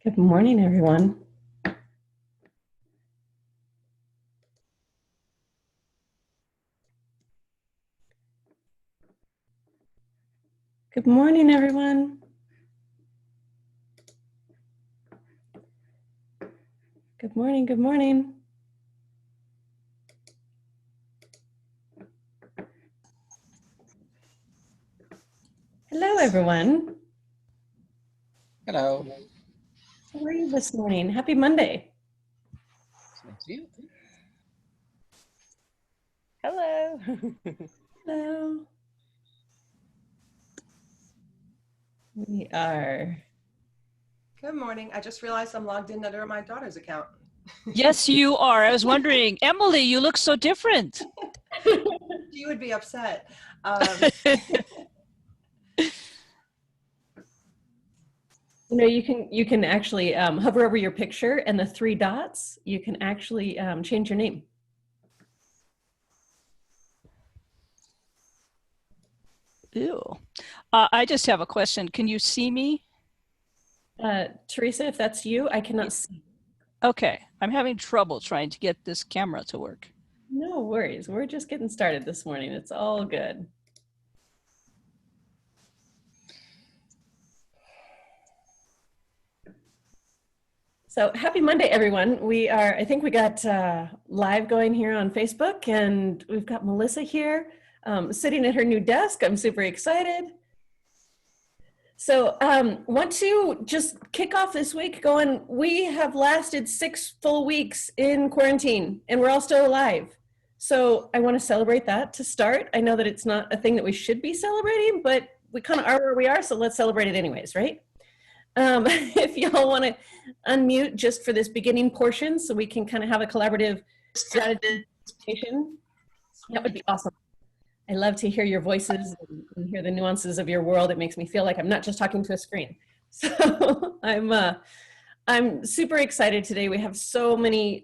Good morning, everyone. Good morning, everyone. Good morning, good morning. Hello, everyone. Hello. How are you this morning? Happy Monday. Thank you. Hello. Hello. We are. Good morning. I just realized I'm logged in under my daughter's account. Yes, you are. I was wondering, Emily, you look so different. She would be upset. You can actually hover over your picture and the three dots. You can actually change your name. Ew. I just have a question. Can you see me? Teresa, if that's you, I cannot see. Okay. I'm having trouble trying to get this camera to work. No worries. We're just getting started this morning. It's all good. So happy Monday, everyone. I think we got live going here on Facebook, and we've got Melissa here sitting at her new desk. I'm super excited. So want to just kick off this week going, we have lasted 6 full weeks in quarantine, and we're all still alive. So I want to celebrate that to start. I know that it's not a thing that we should be celebrating, but we kind of are where we are, so let's celebrate it anyways, right? If y'all want to unmute just for this beginning portion so we can kind of have a collaborative strategy, that would be awesome. I love to hear your voices and hear the nuances of your world. It makes me feel like I'm not just talking to a screen. So I'm super excited today. We have so many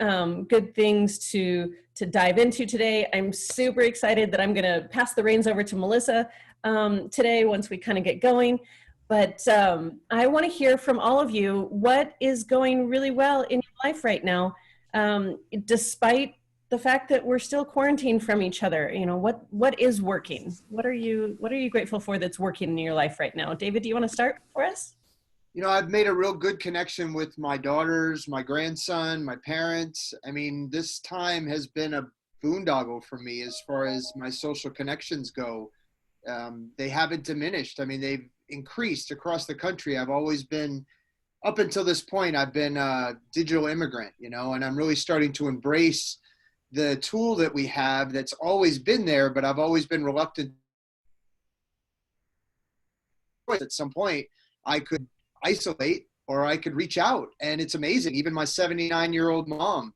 good things to dive into today. I'm super excited that I'm going to pass the reins over to Melissa today once we kind of get going. But I want to hear from all of you what is going really well in your life right now, despite the fact that we're still quarantined from each other. You know, what is working? What are you grateful for that's working in your life right now? David, do you want to start for us? You know, I've made a real good connection with my daughters, my grandson, my parents. I mean, this time has been a boondoggle for me as far as my social connections go. They haven't diminished. I mean, they've increased across the country. I've always been, up until this point, I've been a digital immigrant, you know, and I'm really starting to embrace the tool that we have that's always been there, but I've always been reluctant. At some point, I could isolate or I could reach out, and it's amazing. Even my 79-year-old mom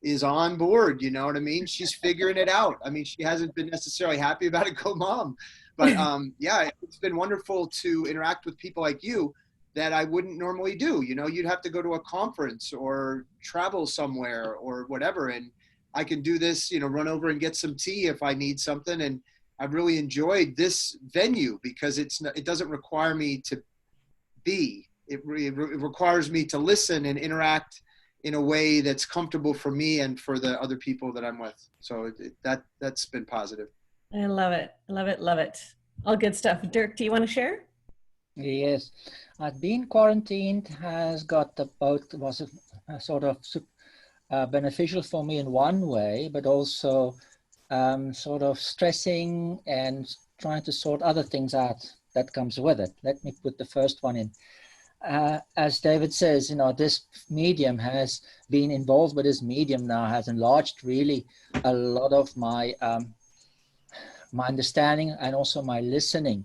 is on board, you know what I mean? She's figuring it out. I mean, she hasn't been necessarily happy about it, go mom. But yeah, it's been wonderful to interact with people like you that I wouldn't normally do. You know, you'd have to go to a conference or travel somewhere or whatever. And I can do this, you know, run over and get some tea if I need something. And I've really enjoyed this venue because it doesn't require me to be. It requires me to listen and interact in a way that's comfortable for me and for the other people that I'm with. So that's been positive. I love it. Love it. Love it. All good stuff. Dirk, do you want to share? Yes, being quarantined has got both was a sort of beneficial for me in one way, but also sort of stressing and trying to sort other things out that comes with it. Let me put the first one in. As David says, you know, this medium has been involved with this medium now has enlarged really a lot of my my understanding and also my listening.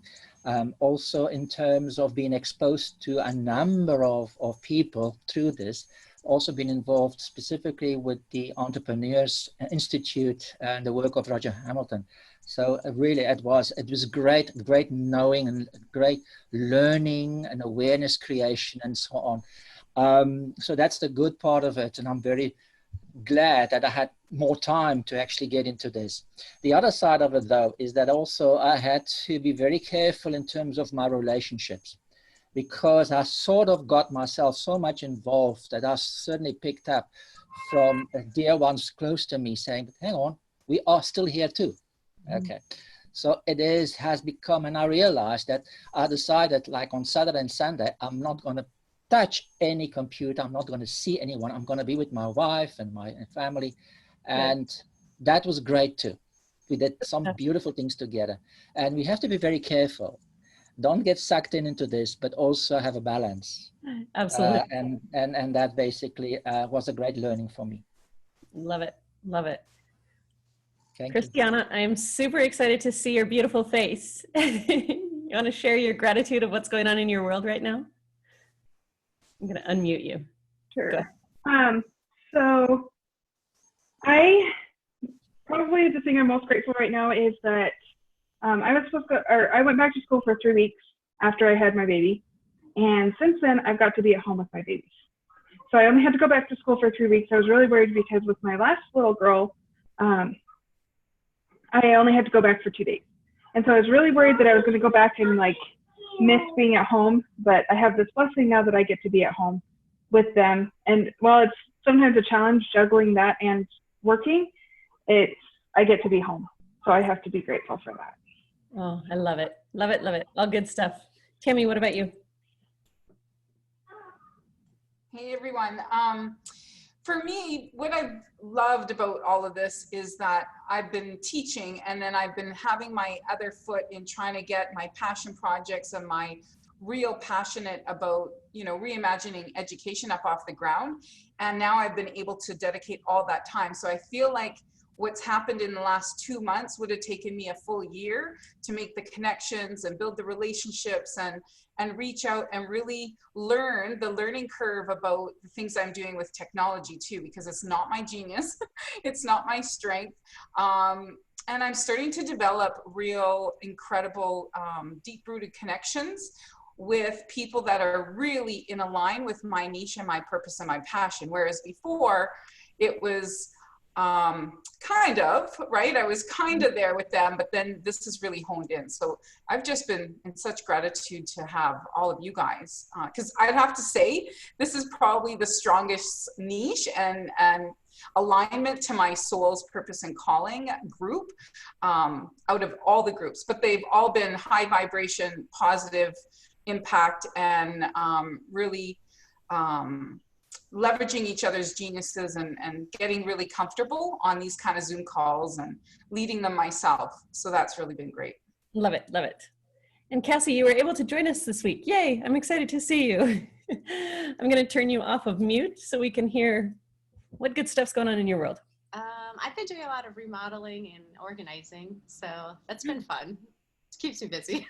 Also in terms of being exposed to a number of people through this, also been involved specifically with the Entrepreneurs Institute and the work of Roger Hamilton. So really it was great knowing and great learning and awareness creation and so on. So that's the good part of it. And I'm very glad that I had more time to actually get into this. The other side of it though, is that also I had to be very careful in terms of my relationships. because I sort of got myself so much involved that I certainly picked up from dear ones close to me saying, hang on, we are still here too. Okay. So has become, and I realized that I decided, like on Saturday and Sunday, I'm not going to touch any computer. I'm not going to see anyone. I'm going to be with my wife and my family. And that was great too. We did some beautiful things together, and we have to be very careful. Don't get sucked into this, but also have a balance. Absolutely. And that basically was a great learning for me. Love it. Love it. Thank Christiana, I'm super excited to see your beautiful face. You want to share your gratitude of what's going on in your world right now? I'm going to unmute you. Sure. So I probably the thing I'm most grateful right now is that I went back to school for 3 weeks after I had my baby. And since then, I've got to be at home with my babies. So I only had to go back to school for 3 weeks. I was really worried because with my last little girl, I only had to go back for 2 days. And so I was really worried that I was going to go back and like miss being at home. But I have this blessing now that I get to be at home with them. And while it's sometimes a challenge juggling that and working, I get to be home. So I have to be grateful for that. Oh, I love it. Love it. Love it. All good stuff. Tammy, what about you? Hey, everyone. For me, what I've loved about all of this is that I've been teaching, and then I've been having my other foot in trying to get my passion projects and my real passionate about, reimagining education up off the ground. And now I've been able to dedicate all that time. So I feel like what's happened in the last 2 months would have taken me a full year to make the connections and build the relationships and reach out and really learn the learning curve about the things I'm doing with technology too, because it's not my genius. It's not my strength. And I'm starting to develop real incredible deep-rooted connections with people that are really in align with my niche and my purpose and my passion. Whereas before it was kind of, right? I was kind of there with them, but then this is really honed in. So I've just been in such gratitude to have all of you guys, because I'd have to say, this is probably the strongest niche and alignment to my soul's purpose and calling group out of all the groups, but they've all been high vibration, positive impact, and really leveraging each other's geniuses and getting really comfortable on these kind of Zoom calls and leading them myself. So that's really been great. Love it. Love it. And Cassie, you were able to join us this week. Yay. I'm excited to see you. I'm going to turn you off of mute so we can hear what good stuff's going on in your world. I've been doing a lot of remodeling and organizing, so that's been fun. It keeps me busy.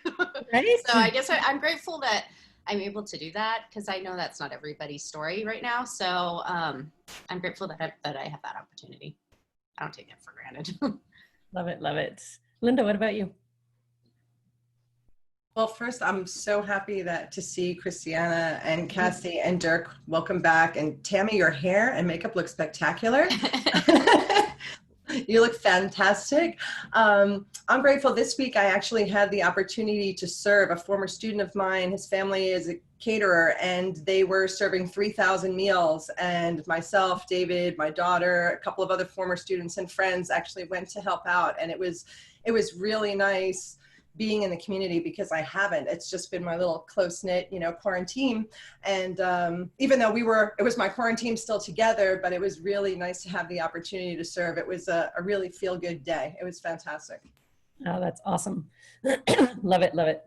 Right? So I guess I'm grateful that I'm able to do that, because I know that's not everybody's story right now. So I'm grateful that I have that opportunity. I don't take it for granted. Love it. Love it. Linda, what about you? Well, first, I'm so happy to see Christiana and Cassie and Dirk. Welcome back. And Tammy, your hair and makeup look spectacular. You look fantastic. I'm grateful this week I actually had the opportunity to serve a former student of mine. His family is a caterer, and they were serving 3,000 meals. And myself, David, my daughter, a couple of other former students and friends actually went to help out. And it was really nice being in the community, because I haven't. It's just been my little close-knit, quarantine. And even though it was my quarantine still together, but it was really nice to have the opportunity to serve. It was a really feel-good day. It was fantastic. Oh, that's awesome. Love it. Love it.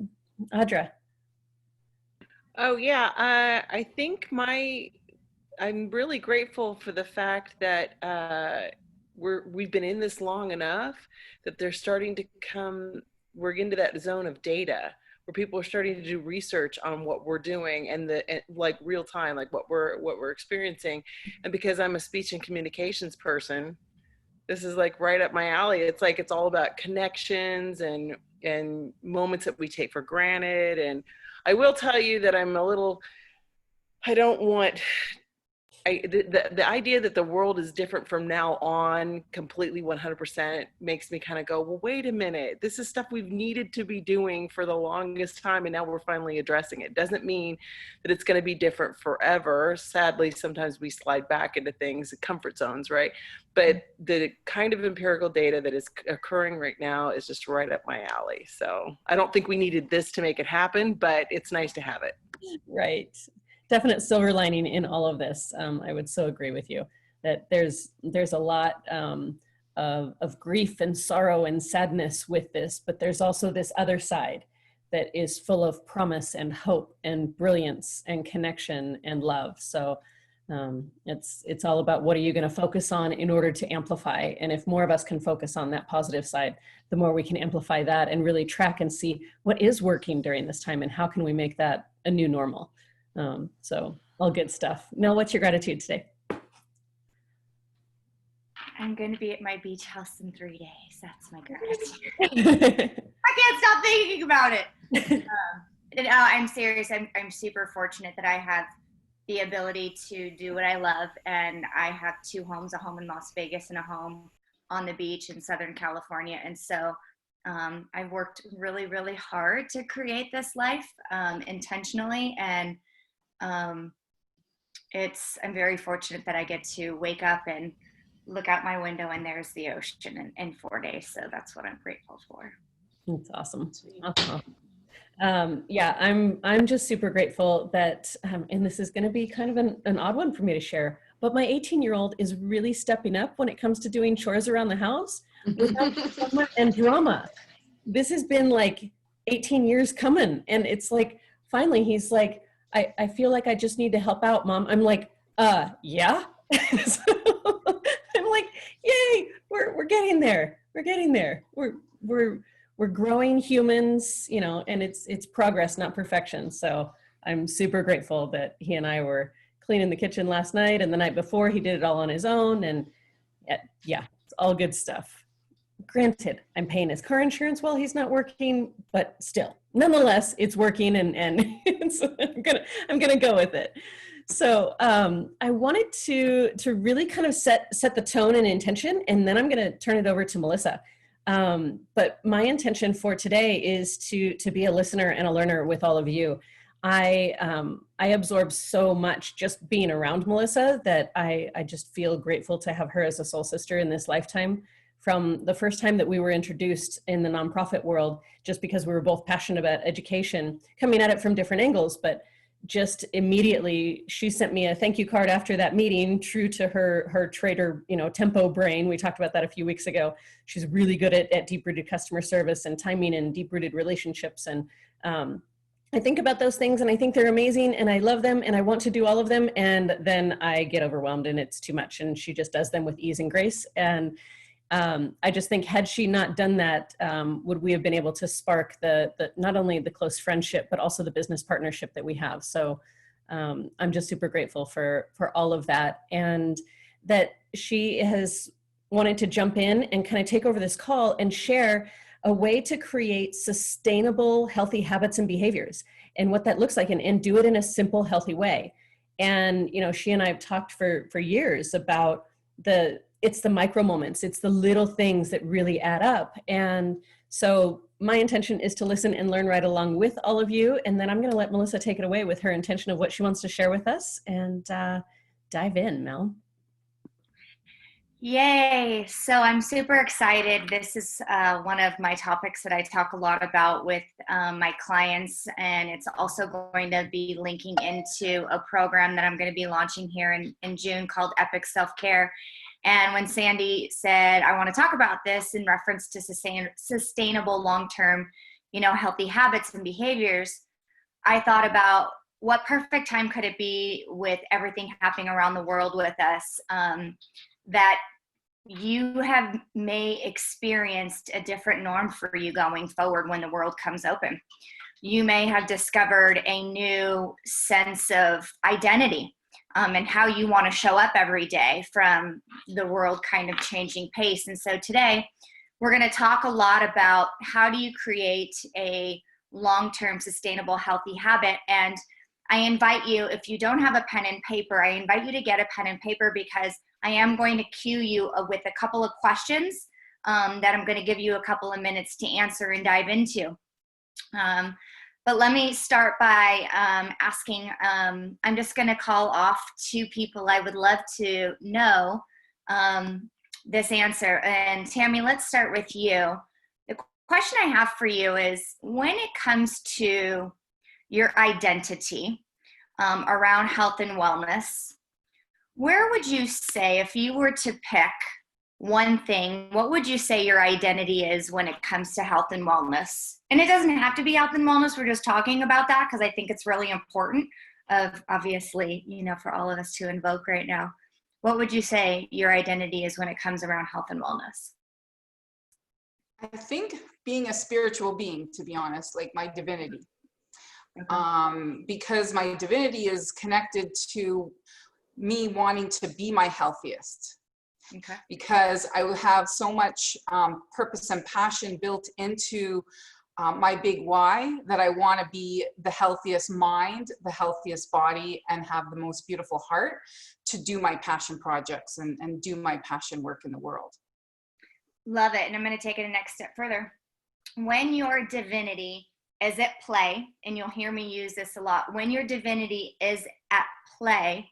Audra. Oh yeah, I think I'm really grateful for the fact that we've been in this long enough that they're starting to we're into that zone of data where people are starting to do research on what we're doing and like real time, like what we're experiencing. And because I'm a speech and communications person, this is like right up my alley. It's like, it's all about connections and moments that we take for granted. And I will tell you that I don't want the idea that the world is different from now on completely 100% makes me kind of go, well, wait a minute, this is stuff we've needed to be doing for the longest time, and now we're finally addressing it. Doesn't mean that it's going to be different forever. Sadly, sometimes we slide back into things, comfort zones, right? But the kind of empirical data that is occurring right now is just right up my alley. So I don't think we needed this to make it happen, but it's nice to have it. Right. Definite silver lining in all of this. I would so agree with you that there's a lot of grief and sorrow and sadness with this, but there's also this other side that is full of promise and hope and brilliance and connection and love. So it's all about what are you going to focus on in order to amplify. And if more of us can focus on that positive side, the more we can amplify that and really track and see what is working during this time and how can we make that a new normal. So all good stuff. Nell, what's your gratitude today? I'm going to be at my beach house in 3 days. That's my gratitude. I can't stop thinking about it. I'm serious. I'm super fortunate that I have the ability to do what I love. And I have 2 homes, a home in Las Vegas and a home on the beach in Southern California. And so I've worked really, really hard to create this life intentionally. And I'm very fortunate that I get to wake up and look out my window and there's the ocean in 4 days. So that's what I'm grateful for. That's awesome. Yeah, I'm just super grateful that, and this is going to be kind of an odd one for me to share, but my 18-year-old is really stepping up when it comes to doing chores around the house without drama and drama. This has been like 18 years coming. And it's like, finally, he's like, I feel like I just need to help out, Mom. I'm like, yeah. So I'm like, yay, we're getting there. We're getting there. We're growing humans, you know, and it's progress, not perfection. So I'm super grateful that he and I were cleaning the kitchen last night, and the night before he did it all on his own. And yeah, it's all good stuff. Granted, I'm paying his car insurance while he's not working, but still, nonetheless, it's working, and so I'm gonna go with it. So I wanted to really kind of set the tone and intention, and then I'm gonna turn it over to Melissa. But my intention for today is to be a listener and a learner with all of you. I absorb so much just being around Melissa that I just feel grateful to have her as a soul sister in this lifetime. From the first time that we were introduced in the nonprofit world, just because we were both passionate about education, coming at it from different angles, but just immediately she sent me a thank you card after that meeting, true to her trader, you know, tempo brain. We talked about that a few weeks ago. She's really good at deep-rooted customer service and timing and deep-rooted relationships. And I think about those things and I think they're amazing and I love them and I want to do all of them. And then I get overwhelmed and it's too much. And she just does them with ease and grace. And I just think had she not done that, would we have been able to spark the not only the close friendship, but also the business partnership that we have. So I'm just super grateful for all of that, and that she has wanted to jump in and kind of take over this call and share a way to create sustainable, healthy habits and behaviors and what that looks like, and do it in a simple, healthy way. And, you know, she and I have talked for years about it's the micro moments, it's the little things that really add up. And so my intention is to listen and learn right along with all of you. And then I'm going to let Melissa take it away with her intention of what she wants to share with us, and dive in, Mel. Yay. So I'm super excited. This is one of my topics that I talk a lot about with my clients. And it's also going to be linking into a program that I'm going to be launching here in June called Epic Self-Care. And when Sandy said, I want to talk about this in reference to sustainable long-term, you know, healthy habits and behaviors, I thought about what perfect time could it be with everything happening around the world with us, that you may experienced a different norm for you going forward when the world comes open. You may have discovered a new sense of identity. And how you want to show up every day from the world kind of changing pace. And so today we're going to talk a lot about how do you create a long-term sustainable healthy habit. And I invite you, if you don't have a pen and paper, I invite you to get a pen and paper, because I am going to cue you with a couple of questions that I'm going to give you a couple of minutes to answer and dive into. But let me start by asking, I'm just going to call off 2 people I would love to know this answer. And Tammy, let's start with you. The question I have for you is, when it comes to your identity around health and wellness, where would you say, if you were to pick one thing, what would you say your identity is when it comes to health and wellness? And it doesn't have to be health and wellness. We're just talking about that because I think it's really important, obviously, you know, for all of us to invoke right now. What would you say your identity is when it comes around health and wellness? I think being a spiritual being, to be honest, like my divinity. Because my divinity is connected to me wanting to be my healthiest. Okay. Because I will have so much purpose and passion built into my big why, that I want to be the healthiest mind, the healthiest body, and have the most beautiful heart to do my passion projects and do my passion work in the world. Love it. And I'm going to take it a next step further. When your divinity is at play, and you'll hear me use this a lot, when your divinity is at play,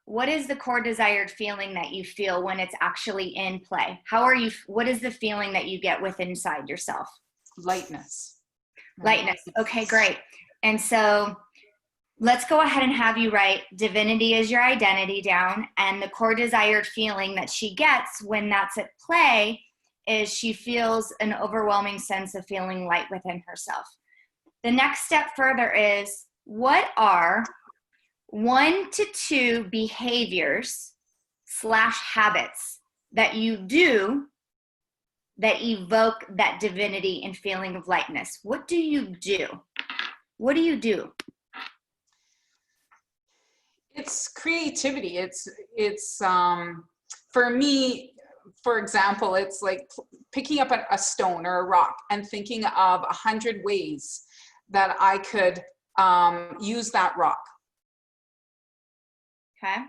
what is the core desired feeling that you feel when it's actually in play? What is the feeling that you get within inside yourself? Lightness. Lightness. Okay, great. And so let's go ahead and have you write divinity is your identity down, and the core desired feeling that she gets when that's at play is she feels an overwhelming sense of feeling light within herself. The next step further is, what are 1 to 2 behaviors / habits that you do that evoke that divinity and feeling of lightness? What do you do? What do you do? It's creativity. It's for me, for example, it's like picking up a stone or a rock and thinking of 100 ways that I could use that rock. Okay.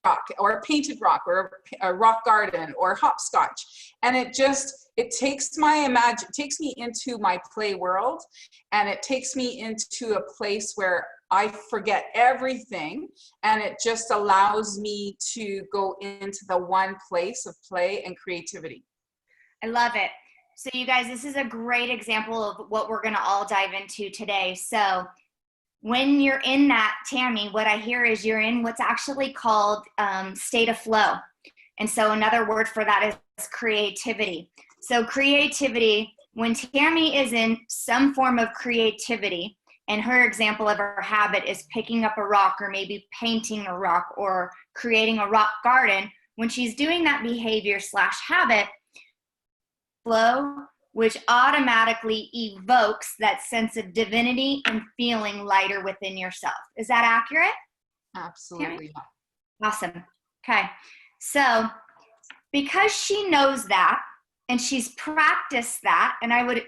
Rock, or a painted rock, or a rock garden, or hopscotch, and it takes me into my play world, and it takes me into a place where I forget everything, and it just allows me to go into the one place of play and creativity. I love it. So you guys, this is a great example of what we're going to all dive into today. So when you're in that, Tammy, what I hear is you're in what's actually called state of flow. And so another word for that is creativity. So creativity, when Tammy is in some form of creativity, and her example of her habit is picking up a rock, or maybe painting a rock, or creating a rock garden, when she's doing that behavior / habit, flow, which automatically evokes that sense of divinity and feeling lighter within yourself. Is that accurate? Absolutely. Awesome. Okay. So because she knows that, and she's practiced that, and I would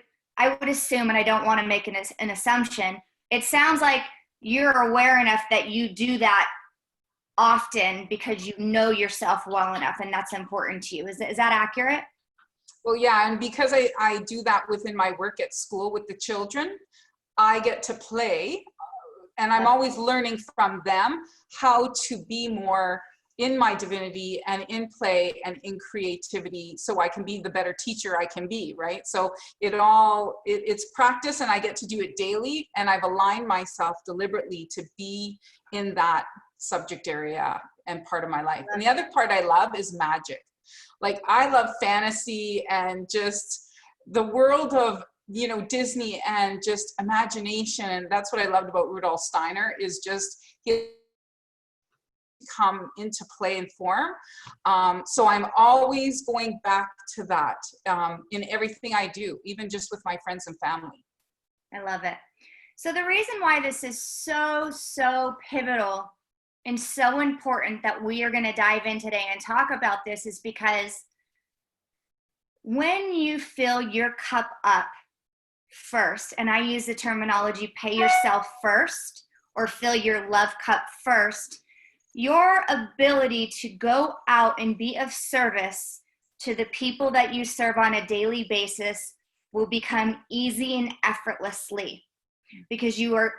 assume, and I don't want to make an assumption, it sounds like you're aware enough that you do that often because you know yourself well enough, and that's important to you. Is that accurate? Well, yeah, and because I do that within my work at school with the children, I get to play, and I'm always learning from them how to be more in my divinity and in play and in creativity, so I can be the better teacher I can be, right? So it's practice, and I get to do it daily, and I've aligned myself deliberately to be in that subject area and part of my life. And the other part I love is magic. Like, I love fantasy and just the world of, you know, Disney and just imagination. And that's what I loved about Rudolf Steiner, is just he come into play and form. So I'm always going back to that in everything I do, even just with my friends and family. I love it. So the reason why this is so pivotal and so important that we are going to dive in today and talk about this is because when you fill your cup up first, and I use the terminology pay yourself first, or fill your love cup first, your ability to go out and be of service to the people that you serve on a daily basis will become easy and effortlessly, because you are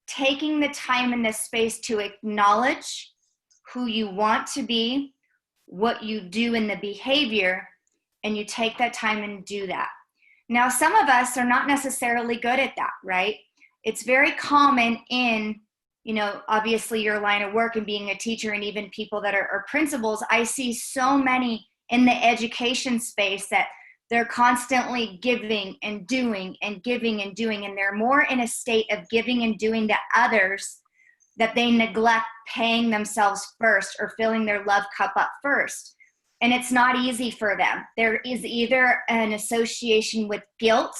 taking the time and the space to acknowledge who you want to be, what you do in the behavior, and you take that time and do that. Now, some of us are not necessarily good at that, right? It's very common in, obviously your line of work and being a teacher, and even people that are principals. I see so many in the education space that they're constantly giving and doing and giving and doing, and they're more in a state of giving and doing to others that they neglect paying themselves first or filling their love cup up first. And it's not easy for them. There is either an association with guilt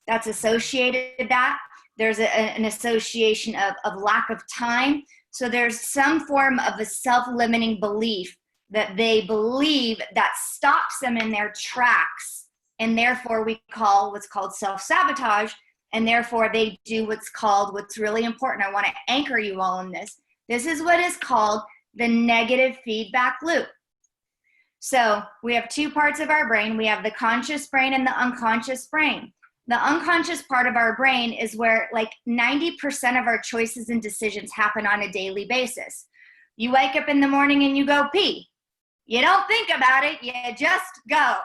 that's associated with that. There's an association of lack of time. So there's some form of a self-limiting belief that they believe that stops them in their tracks. And therefore we call what's called self-sabotage. And therefore they do what's really important. I want to anchor you all in this. This is what is called the negative feedback loop. So we have two parts of our brain. We have the conscious brain and the unconscious brain. The unconscious part of our brain is where like 90% of our choices and decisions happen on a daily basis. You wake up in the morning and you go pee. You don't think about it, you just go,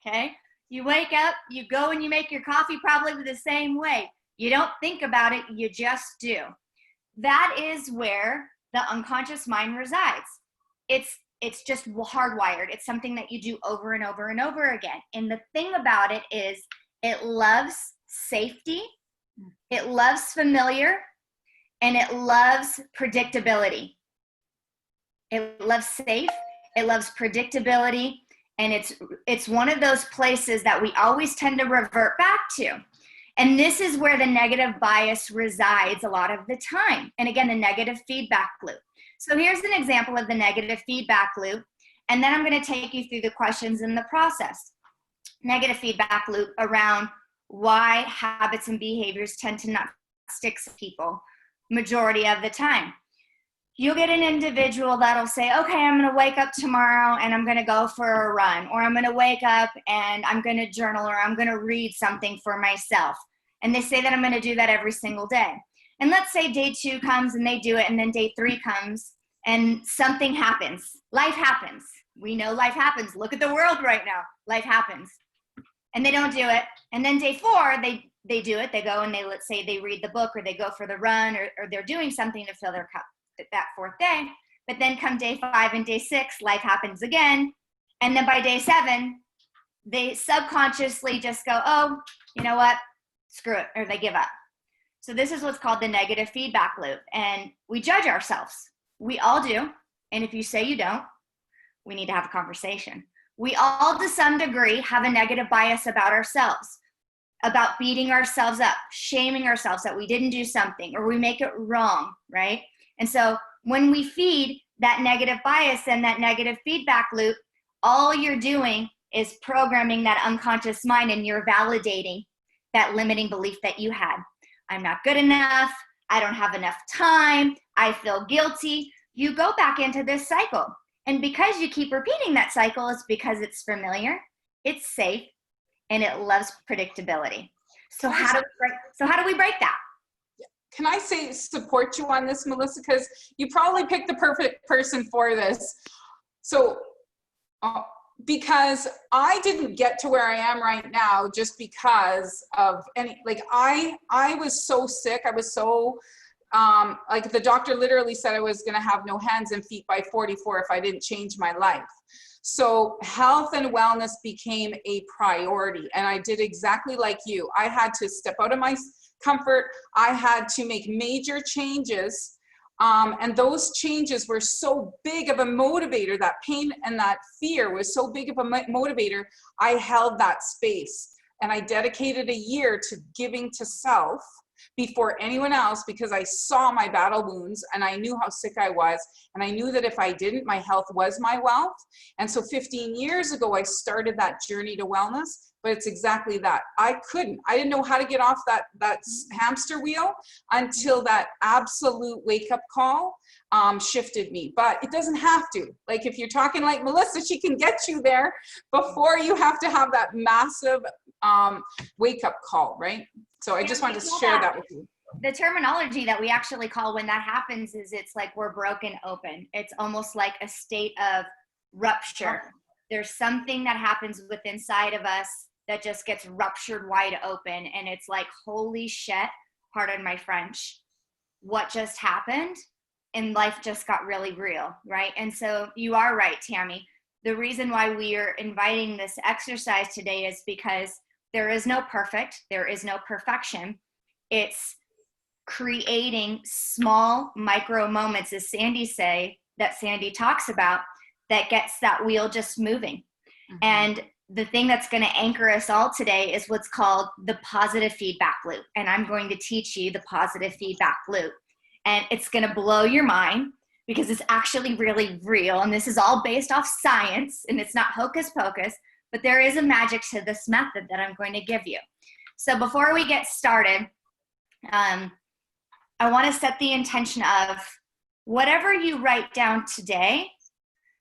okay? You wake up, you go and you make your coffee probably the same way. You don't think about it, you just do. That is where the unconscious mind resides. It's just hardwired. It's something that you do over and over and over again. And the thing about it is it loves safety, it loves familiar, and it loves predictability. It loves safe, it loves predictability, and it's one of those places that we always tend to revert back to. And this is where the negative bias resides a lot of the time. And again, the negative feedback loop. So here's an example of the negative feedback loop. And then I'm going to take you through the questions in the process. Negative feedback loop around why habits and behaviors tend to not stick to people majority of the time. You'll get an individual that'll say, okay, I'm going to wake up tomorrow and I'm going to go for a run, or I'm going to wake up and I'm going to journal, or I'm going to read something for myself. And they say that I'm going to do that every single day. And let's say day 2 comes and they do it, and then day 3 comes and something happens. Life happens. We know life happens. Look at the world right now. Life happens. And they don't do it. And then day 4, they do it. They go and let's say they read the book, or they go for the run, or they're doing something to fill their cup that 4th day. But then come day 5 and day 6, life happens again. And then by day 7, they subconsciously just go, oh, you know what? Screw it. Or they give up. So this is what's called the negative feedback loop. And we judge ourselves. We all do. And if you say you don't, we need to have a conversation. We all, to some degree, have a negative bias about ourselves, about beating ourselves up, shaming ourselves that we didn't do something, or we make it wrong, right? And so when we feed that negative bias and that negative feedback loop, all you're doing is programming that unconscious mind, and you're validating that limiting belief that you had. I'm not good enough. I don't have enough time. I feel guilty. You go back into this cycle. And because you keep repeating that cycle, it's because it's familiar, it's safe, and it loves predictability. So how do we break that? Can I support you on this, Melissa? Because you probably picked the perfect person for this. So, because I didn't get to where I am right now just because of I was so sick. I was so, the doctor literally said I was going to have no hands and feet by 44 if I didn't change my life. So health and wellness became a priority. And I did exactly like you. I had to step out of my comfort. I had to make major changes. And those changes were so big of a motivator. That pain and that fear was so big of a motivator. I held that space, and I dedicated a year to giving to self before anyone else, because I saw my battle wounds and I knew how sick I was. And I knew that if I didn't, my health was my wealth. And so 15 years ago, I started that journey to wellness. but it's exactly that. I didn't know how to get off that hamster wheel until that absolute wake-up call shifted me. But it doesn't have to. Like if you're talking like Melissa, she can get you there before you have to have that massive wake-up call, right? So I just wanted to share that with you. The terminology that we actually call when that happens is it's like we're broken open. It's almost like a state of rupture. There's something that happens within inside of us that just gets ruptured wide open, and it's like, holy shit, pardon my French, what just happened? And life just got really real, right? And so you are right, Tammy. The reason why we are inviting this exercise today is because there is no perfect, there is no perfection. It's creating small micro moments, as Sandy talks about, that gets that wheel just moving. And the thing that's going to anchor us all today is what's called the positive feedback loop. And I'm going to teach you the positive feedback loop. And it's going to blow your mind because it's actually really real. And this is all based off science, and it's not hocus pocus, but there is a magic to this method that I'm going to give you. So before we get started, I want to set the intention of whatever you write down today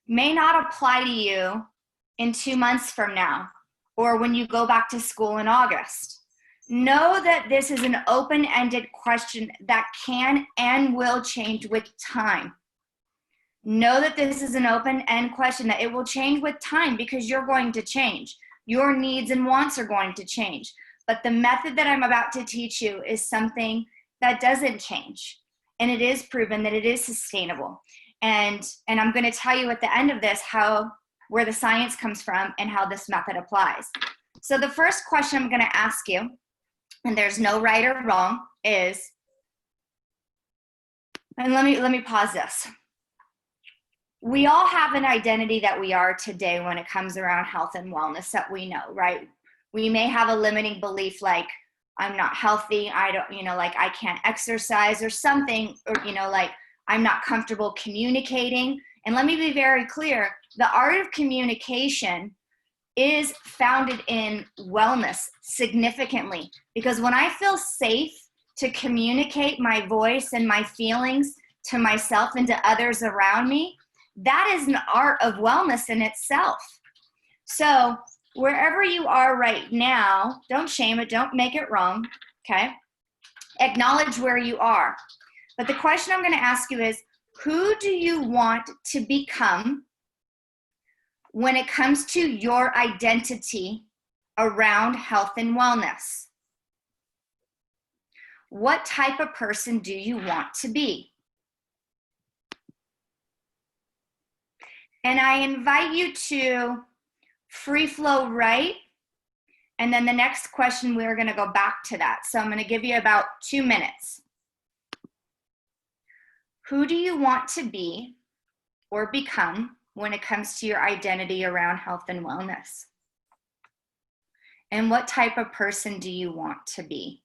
may not apply to you in 2 months from now, or when you go back to school in August. Know that this is an open-ended question that can and will change with time. Know that this is an open-end question that it will change with time because you're going to change. Your needs and wants are going to change. But the method that I'm about to teach you is something that doesn't change. And it is proven that it is sustainable. And I'm going to tell you at the end of this where the science comes from and how this method applies. So the first question I'm going to ask you, and there's no right or wrong, is, and let me pause this. We all have an identity that we are today when it comes around health and wellness that we know, right? We may have a limiting belief like, I'm not healthy, I don't, like I can't exercise or something, or, like I'm not comfortable communicating. And let me be very clear, the art of communication is founded in wellness significantly, because when I feel safe to communicate my voice and my feelings to myself and to others around me, that is an art of wellness in itself. So wherever you are right now, don't shame it, don't make it wrong, okay? Acknowledge where you are. But the question I'm going to ask you is, who do you want to become when it comes to your identity around health and wellness? What type of person do you want to be? And I invite you to free flow write. And then the next question, we're going to go back to that. So I'm going to give you about 2 minutes. Who do you want to be or become when it comes to your identity around health and wellness? And what type of person do you want to be?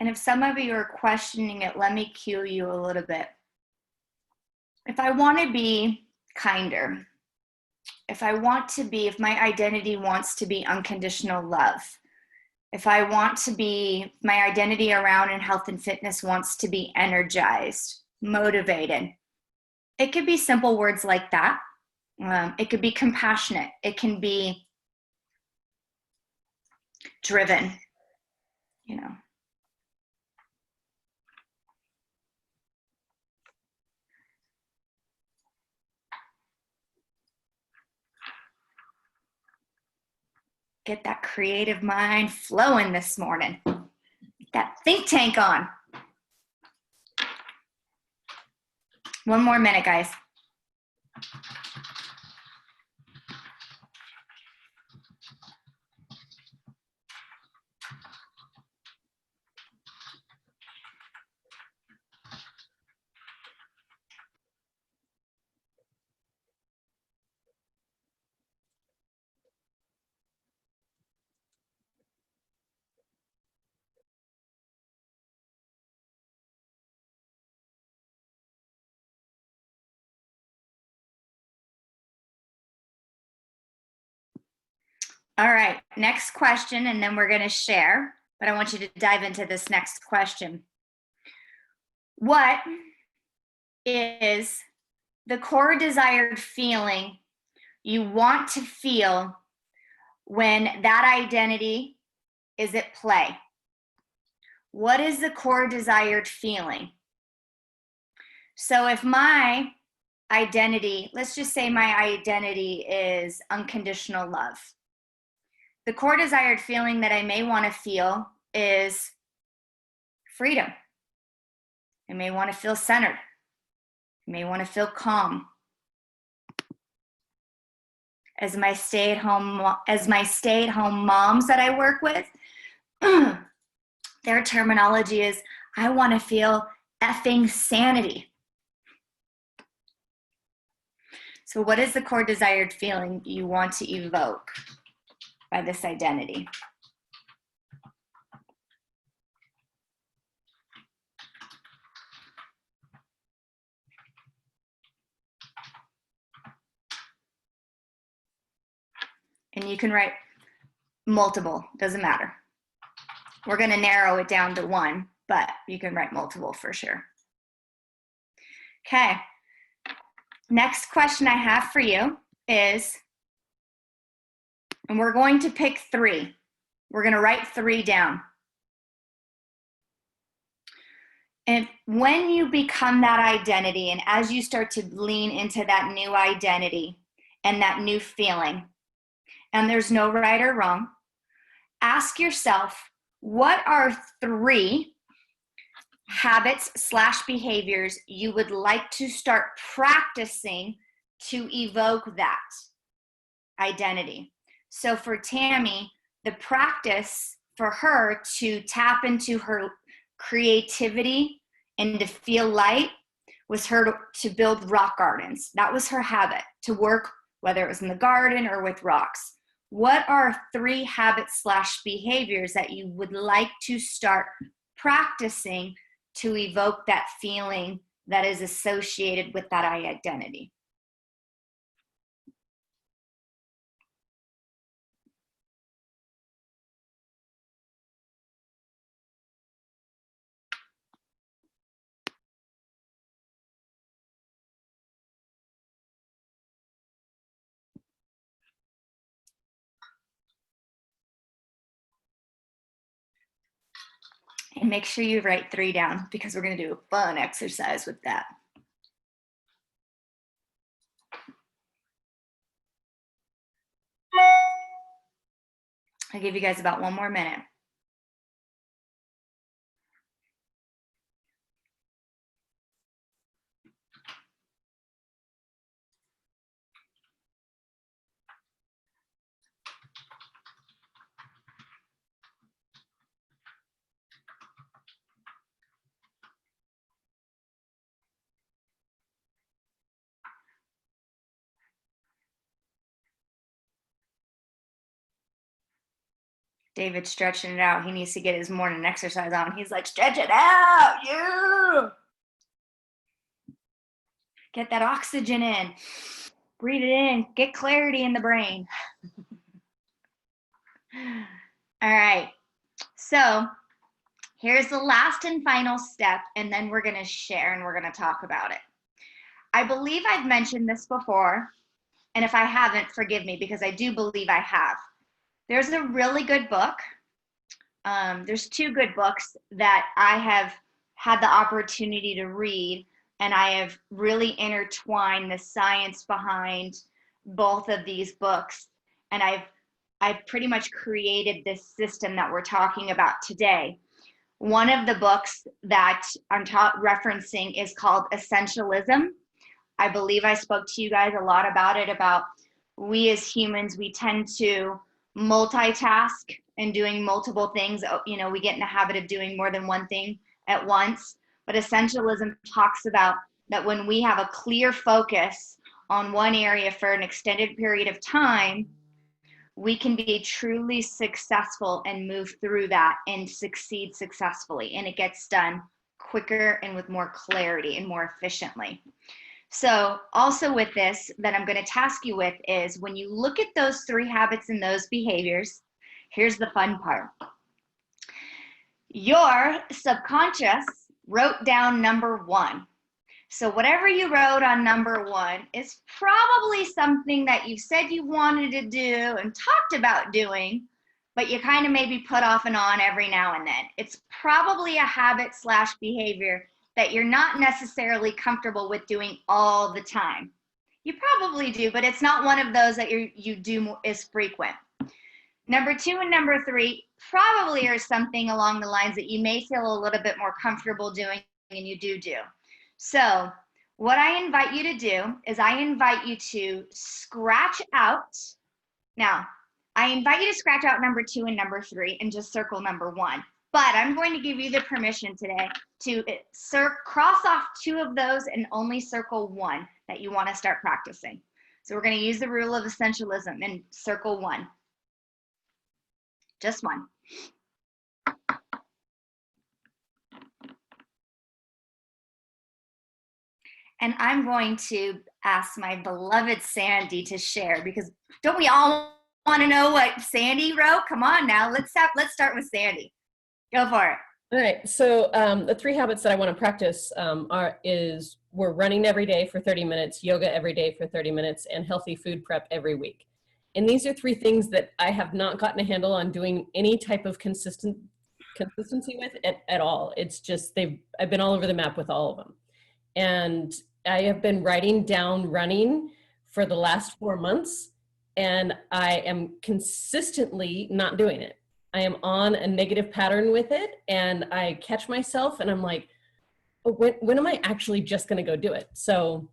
And if some of you are questioning it, let me cue you a little bit. If I want to be kinder, if my identity wants to be unconditional love, if my identity around in health and fitness wants to be energized, motivated, it could be simple words like that. It could be compassionate. It can be driven, Get that creative mind flowing this morning. Get that think tank on. 1 more minute, guys. All right, next question, and then we're going to share, but I want you to dive into this next question. What is the core desired feeling you want to feel when that identity is at play? What is the core desired feeling? So if my identity, let's just say my identity is unconditional love. The core desired feeling that I may want to feel is freedom. I may want to feel centered. I may want to feel calm. As my stay-at-home moms that I work with, their terminology is, I want to feel effing sanity. So what is the core desired feeling you want to evoke by this identity? And you can write multiple, doesn't matter. We're going to narrow it down to one, but you can write multiple for sure. Okay. Next question I have for you is, and we're going to pick 3. We're going to write 3 down. And when you become that identity, and as you start to lean into that new identity and that new feeling, and there's no right or wrong, ask yourself, what are 3 habits/behaviors you would like to start practicing to evoke that identity? So for Tammy, the practice for her to tap into her creativity and to feel light was her to build rock gardens. That was her habit, to work, whether it was in the garden or with rocks. What are 3 habits/behaviors that you would like to start practicing to evoke that feeling that is associated with that identity? And make sure you write 3 down, because we're going to do a fun exercise with that. I'll give you guys about 1 more minute. David's stretching it out. He needs to get his morning exercise on. He's like, stretch it out, you. Get that oxygen in. Breathe it in. Get clarity in the brain. All right. So here's the last and final step, and then we're going to share and we're going to talk about it. I believe I've mentioned this before, and if I haven't, forgive me, because I do believe I have. There's a really good book. There's 2 good books that I have had the opportunity to read, and I have really intertwined the science behind both of these books. And I've pretty much created this system that we're talking about today. One of the books that I'm referencing is called Essentialism. I believe I spoke to you guys a lot about it, about we as humans, we tend to multitask and doing multiple things. You know, we get in the habit of doing more than one thing at once. But Essentialism talks about that when we have a clear focus on one area for an extended period of time, we can be truly successful and move through that and succeed successfully. And it gets done quicker and with more clarity and more efficiently. So also with this that I'm going to task you with is when you look at those 3 habits and those behaviors, here's the fun part. Your subconscious wrote down number 1. So whatever you wrote on number 1 is probably something that you said you wanted to do and talked about doing, but you kind of maybe put off and on every now and then. It's probably a habit / behavior that you're not necessarily comfortable with doing all the time. You probably do, but it's not one of those that you do is frequent. Number 2 and number 3 probably are something along the lines that you may feel a little bit more comfortable doing and you do. So what I invite you to do is I invite you to scratch out. Now, I invite you to scratch out number 2 and number 3 and just circle number 1. But I'm going to give you the permission today to cross off 2 of those and only circle 1 that you want to start practicing. So we're going to use the rule of essentialism and circle 1. Just 1. And I'm going to ask my beloved Sandy to share, because don't we all want to know what Sandy wrote? Come on now, let's start with Sandy. Go for it. All right, so the 3 habits that I want to practice we're running every day for 30 minutes, yoga every day for 30 minutes, and healthy food prep every week. And these are 3 things that I have not gotten a handle on doing any type of consistency with at all. It's just I've been all over the map with all of them. And I have been writing down running for the last 4 months, and I am consistently not doing it. I am on a negative pattern with it, and I catch myself and I'm like, oh, when am I actually just going to go do it? So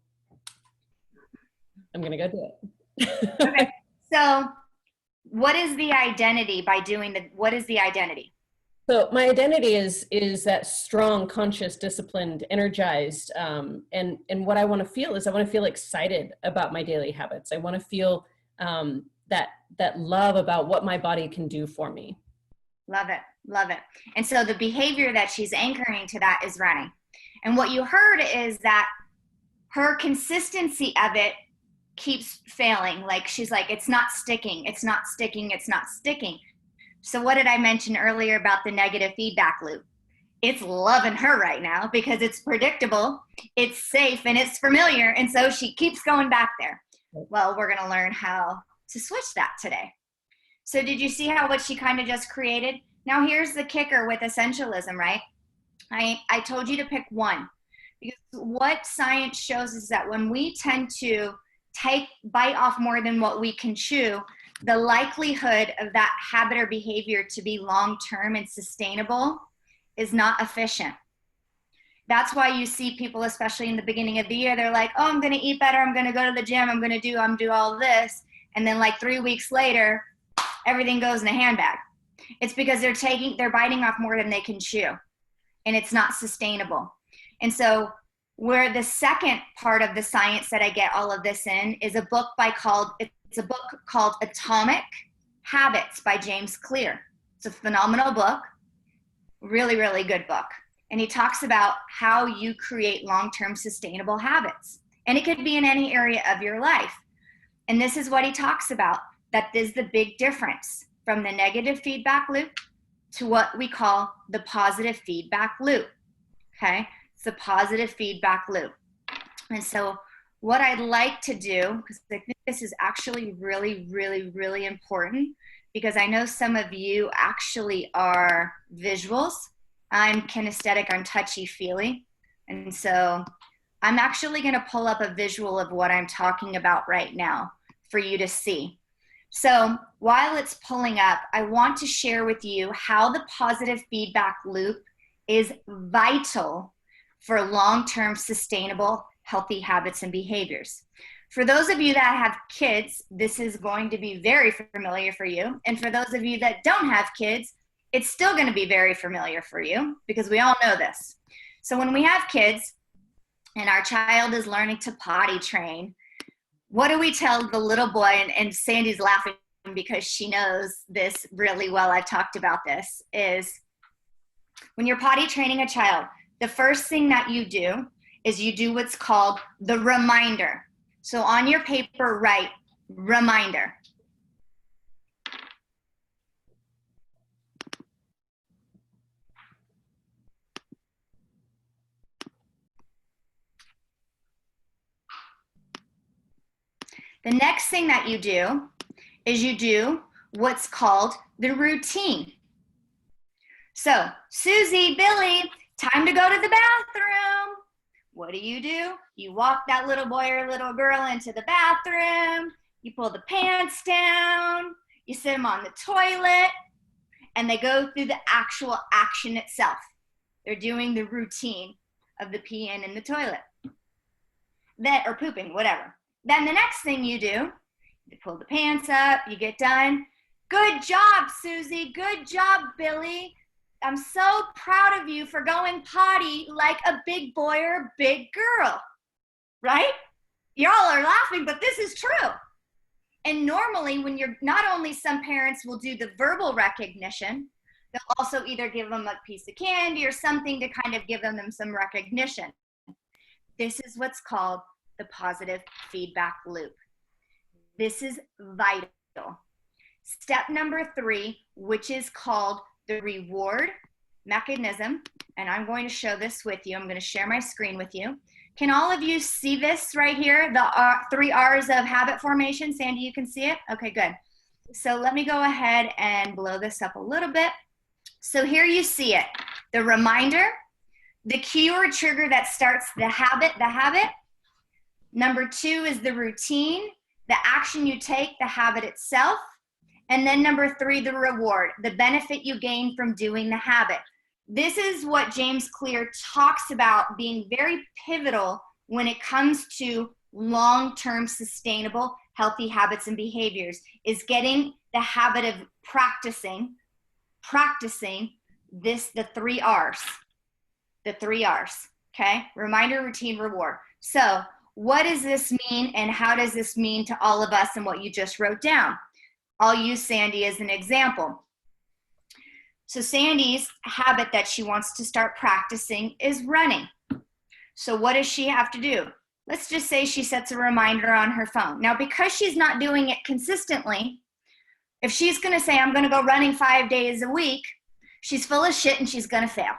I'm going to go do it. Okay. So what is the identity by doing what is the identity? So my identity is that strong, conscious, disciplined, energized, and what I want to feel is I want to feel excited about my daily habits. I want to feel that love about what my body can do for me. Love it. Love it. And so the behavior that she's anchoring to that is running. And what you heard is that her consistency of it keeps failing. Like she's like, it's not sticking. It's not sticking. It's not sticking. So what did I mention earlier about the negative feedback loop? It's loving her right now because it's predictable, it's safe, and it's familiar. And so she keeps going back there. Well, we're going to learn how to switch that today. So did you see what she kind of just created? Now here's the kicker with essentialism, right? I told you to pick 1. Because what science shows is that when we tend to bite off more than what we can chew, the likelihood of that habit or behavior to be long-term and sustainable is not efficient. That's why you see people, especially in the beginning of the year, they're like, oh, I'm going to eat better. I'm going to go to the gym. I'm going to do all this. And then like 3 weeks later, everything goes in a handbag. It's because they're biting off more than they can chew, and it's not sustainable. And so where the second part of the science that I get all of this in is a book called Atomic Habits by James Clear. It's a phenomenal book, really, really good book. And he talks about how you create long-term sustainable habits. And it could be in any area of your life. And this is what he talks about, that is the big difference from the negative feedback loop to what we call the positive feedback loop, okay? It's the positive feedback loop. And so what I'd like to do, because I think this is actually really, really, really important, because I know some of you actually are visuals. I'm kinesthetic, I'm touchy-feely. And so I'm actually gonna pull up a visual of what I'm talking about right now for you to see. So while it's pulling up, I want to share with you how the positive feedback loop is vital for long-term sustainable healthy habits and behaviors. For those of you that have kids, this is going to be very familiar for you. And for those of you that don't have kids, it's still going to be very familiar for you because we all know this. So when we have kids and our child is learning to potty train, what do we tell the little boy? And Sandy's laughing because she knows this really well. I've talked about this, is when you're potty training a child, the first thing that you do is you do what's called the reminder. So on your paper, write reminder. The next thing that you do is you do what's called the routine. So, Susie, Billy, time to go to the bathroom. What do? You walk that little boy or little girl into the bathroom, you pull the pants down, you sit them on the toilet, and they go through the actual action itself. They're doing the routine of the peeing in the toilet. Or pooping, whatever. Then the next thing you do, you pull the pants up, you get done. Good job, Susie. Good job, Billy. I'm so proud of you for going potty like a big boy or a big girl, right? Y'all are laughing, but this is true. And normally when you're, not only some parents will do the verbal recognition, they'll also either give them a piece of candy or something to kind of give them some recognition. This is what's called the positive feedback loop. This is vital. Step number 3, which is called the reward mechanism, and I'm going to show this with you. I'm going to share my screen with you. Can all of you see this right here? The 3 R's of habit formation. Sandy, you can see it? Okay, good. So let me go ahead and blow this up a little bit. So here you see it. The reminder, the cue or trigger that starts the habit. Number 2 is the routine, the action you take, the habit itself. And then number 3, the reward, the benefit you gain from doing the habit. This is what James Clear talks about being very pivotal when it comes to long-term sustainable healthy habits and behaviors, is getting the habit of practicing this, the 3 R's. The 3 R's, okay? Reminder, routine, reward. So what does this mean, and how does this mean to all of us and what you just wrote down? I'll use Sandy as an example. So Sandy's habit that she wants to start practicing is running. So what does she have to do? Let's just say she sets a reminder on her phone. Now, because she's not doing it consistently, if she's going to say, I'm going to go running 5 days a week, she's full of shit and she's going to fail.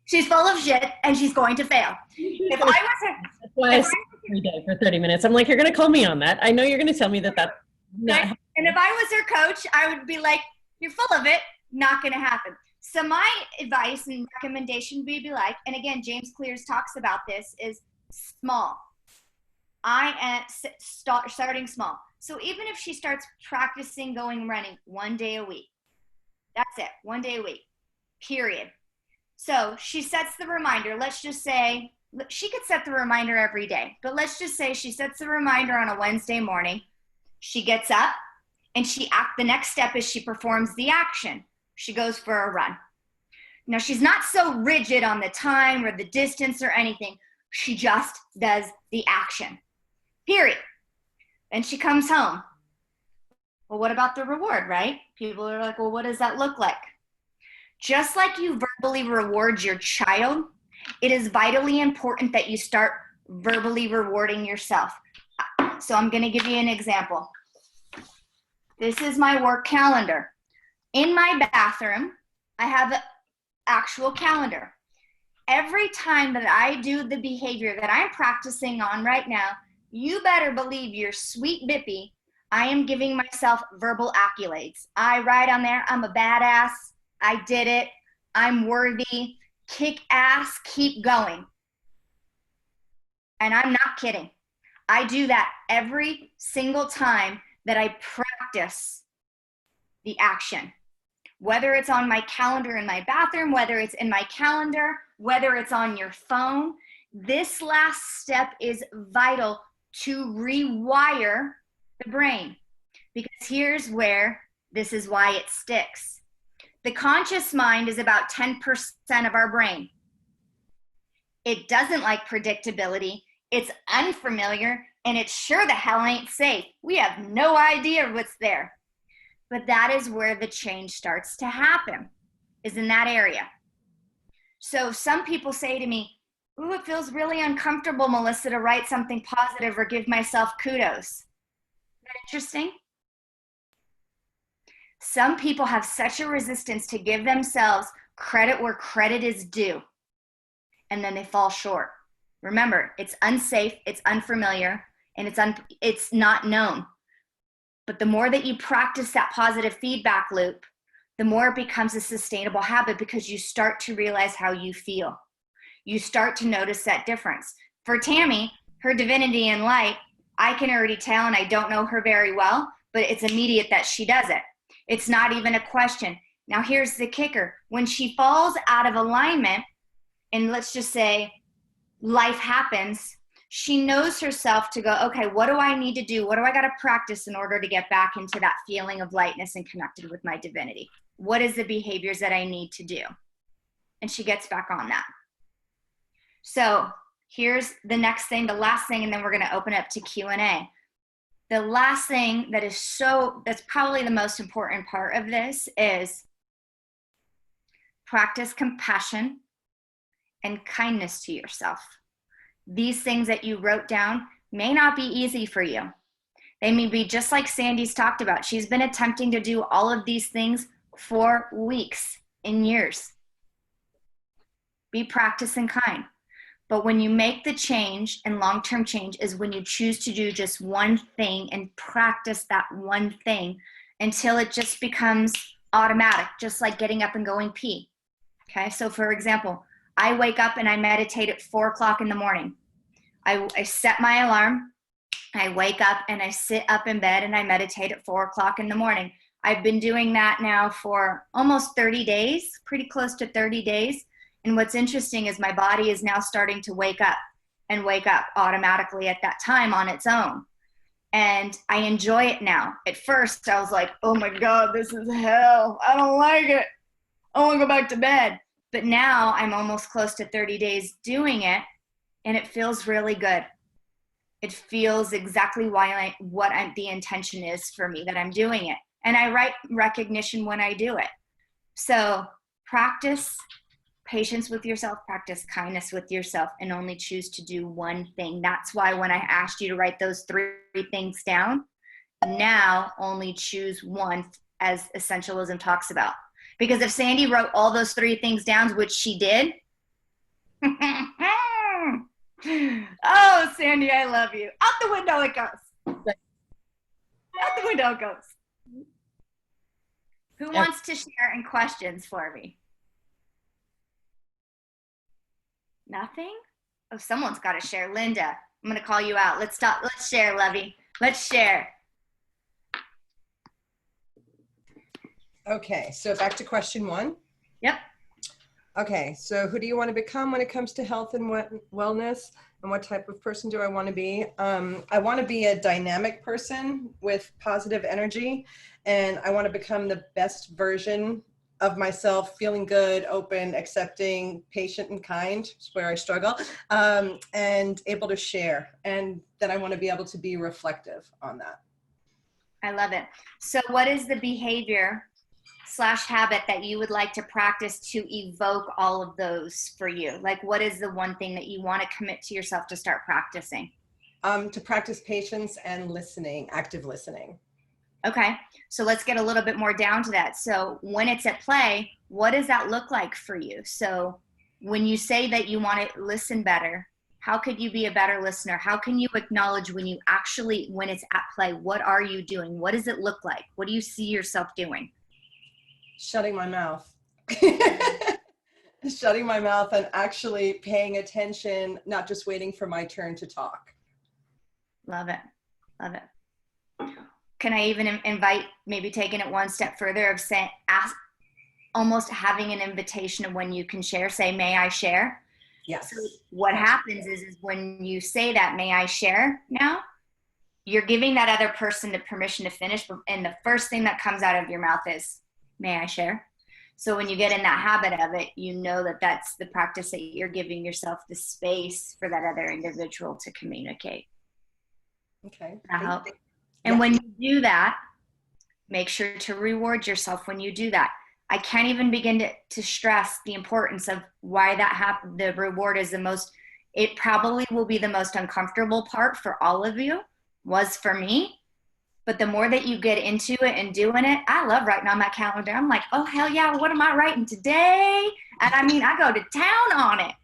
She's full of shit and she's going to fail. If I was her, that's why I say every day for 30 minutes. I'm like, you're going to call me on that. I know you're going to tell me that that's not right? And if I was her coach, I would be like, you're full of it, not going to happen. So my advice and recommendation would be like, and again, James Clears talks about this, is small. I am starting small. So even if she starts practicing going running 1 day a week, that's it, 1 day a week, period. So she sets the reminder. Let's just say, she could set the reminder every day, but let's just say she sets the reminder on a Wednesday morning. She gets up and the next step is she performs the action. She goes for a run. Now she's not so rigid on the time or the distance or anything. She just does the action, period. And she comes home. Well, what about the reward, right? People are like, well, what does that look like? Just like you verbally reward your child, it is vitally important that you start verbally rewarding yourself. So I'm going to give you an example. This is my work calendar. In my bathroom, I have an actual calendar. Every time that I do the behavior that I'm practicing on right now, you better believe your sweet bippy, I am giving myself verbal accolades. I write on there, I'm a badass, I did it, I'm worthy, kick ass, keep going. And I'm not kidding. I do that every single time that I practice the action. Whether it's on my calendar in my bathroom, whether it's in my calendar, whether it's on your phone, this last step is vital to rewire the brain. Because here's where this is why it sticks. The conscious mind is about 10% of our brain. It doesn't like predictability. It's unfamiliar, and it sure the hell ain't safe. We have no idea what's there. But that is where the change starts to happen, is in that area. So some people say to me, ooh, it feels really uncomfortable, Melissa, to write something positive or give myself kudos. Isn't that interesting? Some people have such a resistance to give themselves credit where credit is due, and then they fall short. Remember, it's unsafe, it's unfamiliar, and it's not known. But the more that you practice that positive feedback loop, the more it becomes a sustainable habit, because you start to realize how you feel. You start to notice that difference. For Tammy, her divinity and light, I can already tell, and I don't know her very well, but it's immediate that she does it. It's not even a question. Now here's the kicker. When she falls out of alignment, and let's just say life happens, she knows herself to go, okay, what do I need to do? What do I got to practice in order to get back into that feeling of lightness and connected with my divinity? What is the behaviors that I need to do? And she gets back on that. So here's the next thing, the last thing, and then we're going to open up to Q&A. The last thing that's probably the most important part of this is practice compassion and kindness to yourself. These things that you wrote down may not be easy for you. They may be just like Sandy's talked about. She's been attempting to do all of these things for weeks and years. Be practicing kind. But when you make the change, and long-term change is when you choose to do just one thing and practice that one thing until it just becomes automatic, just like getting up and going pee. Okay, so for example, I wake up and I meditate at 4 o'clock in the morning. I set my alarm, I wake up and I sit up in bed and I meditate at 4 o'clock in the morning. I've been doing that now for almost 30 days, pretty close to 30 days. And what's interesting is my body is now starting to wake up automatically at that time on its own. And I enjoy it now. At first I was like, oh my God, this is hell. I don't like it. I want to go back to bed. But now I'm almost close to 30 days doing it, and it feels really good. It feels exactly the intention is for me that I'm doing it. And I write recognition when I do it. So practice patience with yourself, practice kindness with yourself, and only choose to do one thing. That's why when I asked you to write those 3 things down, now only choose one, as Essentialism talks about. Because if Sandy wrote all those 3 things down, which she did, oh, Sandy, I love you. Out the window it goes. Out the window it goes. Who wants to share in questions for me? Nothing? Oh, someone's got to share. Linda, I'm going to call you out. Let's stop. Let's share, Lovey. Let's share. Okay, so back to question 1. Yep. Okay, so who do you want to become when it comes to health and wellness? And what type of person do I want to be? I want to be a dynamic person with positive energy, and I want to become the best version of myself, feeling good, open, accepting, patient, and kind, is where I struggle, and able to share. And then I want to be able to be reflective on that. I love it. So what is the behavior / habit that you would like to practice to evoke all of those for you? Like, what is the one thing that you want to commit to yourself to start practicing? To practice patience and listening, active listening. Okay, so let's get a little bit more down to that. So when it's at play, what does that look like for you? So when you say that you want to listen better, how could you be a better listener? How can you acknowledge when it's at play? What are you doing? What does it look like? What do you see yourself doing? Shutting my mouth. Shutting my mouth and actually paying attention, not just waiting for my turn to talk. Love it. Love it. Can I even invite, maybe taking it one step further, of saying, almost having an invitation of when you can share, say, may I share? Yes. So what happens is when you say that, may I share now, you're giving that other person the permission to finish, and the first thing that comes out of your mouth is, may I share? So when you get in that habit of it, you know that that's the practice that you're giving yourself the space for that other individual to communicate. Okay. And when you do that, make sure to reward yourself when you do that. I can't even begin to stress the importance of why that happened. The reward is it probably will be the most uncomfortable part for all of you, was for me. But the more that you get into it and doing it, I love writing on my calendar. I'm like, oh, hell yeah, what am I writing today? And I mean, I go to town on it.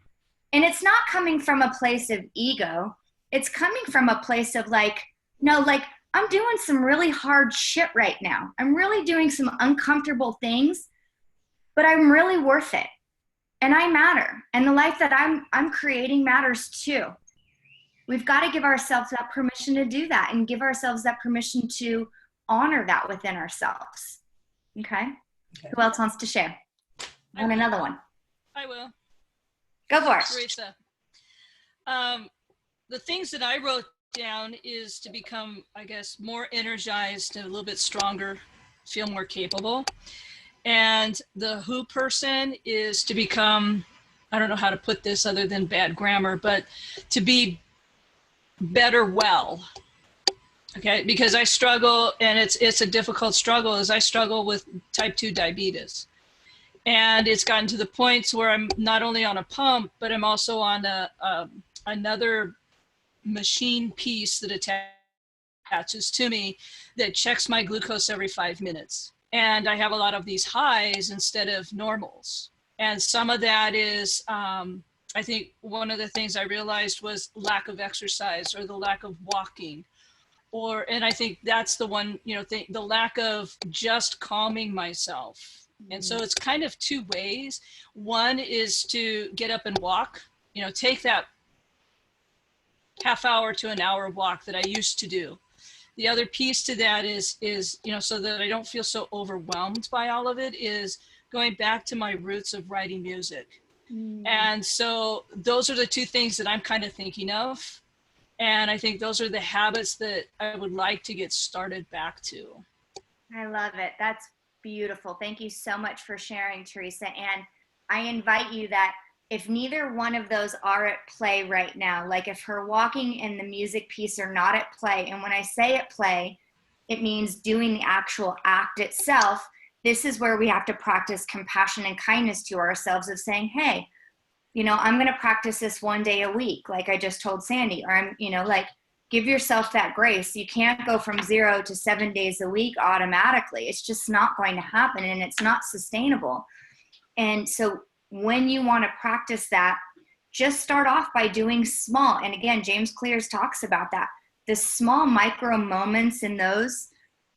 And it's not coming from a place of ego. It's coming from a place of like, no, like, I'm doing some really hard shit right now. I'm really doing some uncomfortable things, but I'm really worth it. And I matter. And the life that I'm creating matters too. We've got to give ourselves that permission to do that and give ourselves that permission to honor that within ourselves. Okay? Who else wants to share? I want another one. I will. Go for it. Teresa. The things that I wrote down is to become, I guess, more energized and a little bit stronger, feel more capable. And the who person is to become, I don't know how to put this other than bad grammar, but to be better well. Okay, because I struggle, and it's a difficult struggle, as I struggle with type 2 diabetes. And it's gotten to the points where I'm not only on a pump, but I'm also on another machine piece that attaches to me that checks my glucose every 5 minutes. And I have a lot of these highs instead of normals. And some of that is, I think one of the things I realized was lack of exercise or the lack of walking. And I think that's the one, the lack of just calming myself. And so it's kind of two ways. One is to get up and walk, take that half hour to an hour walk that I used to do. The other piece to that is, so that I don't feel so overwhelmed by all of it, is going back to my roots of writing music. And so those are the two things that I'm kind of thinking of. And I think those are the habits that I would like to get started back to. I love it. That's beautiful. Thank you so much for sharing, Teresa. And I invite you that if neither one of those are at play right now, like if her walking and the music piece are not at play, and when I say at play, it means doing the actual act itself, this is where we have to practice compassion and kindness to ourselves of saying, hey, I'm going to practice this one day a week, like I just told Sandy, or I'm, like, give yourself that grace. You can't go from 0 to 7 days a week automatically. It's just not going to happen, and it's not sustainable. And so when you want to practice that, just start off by doing small. And again, James Clears talks about that. The small micro moments in those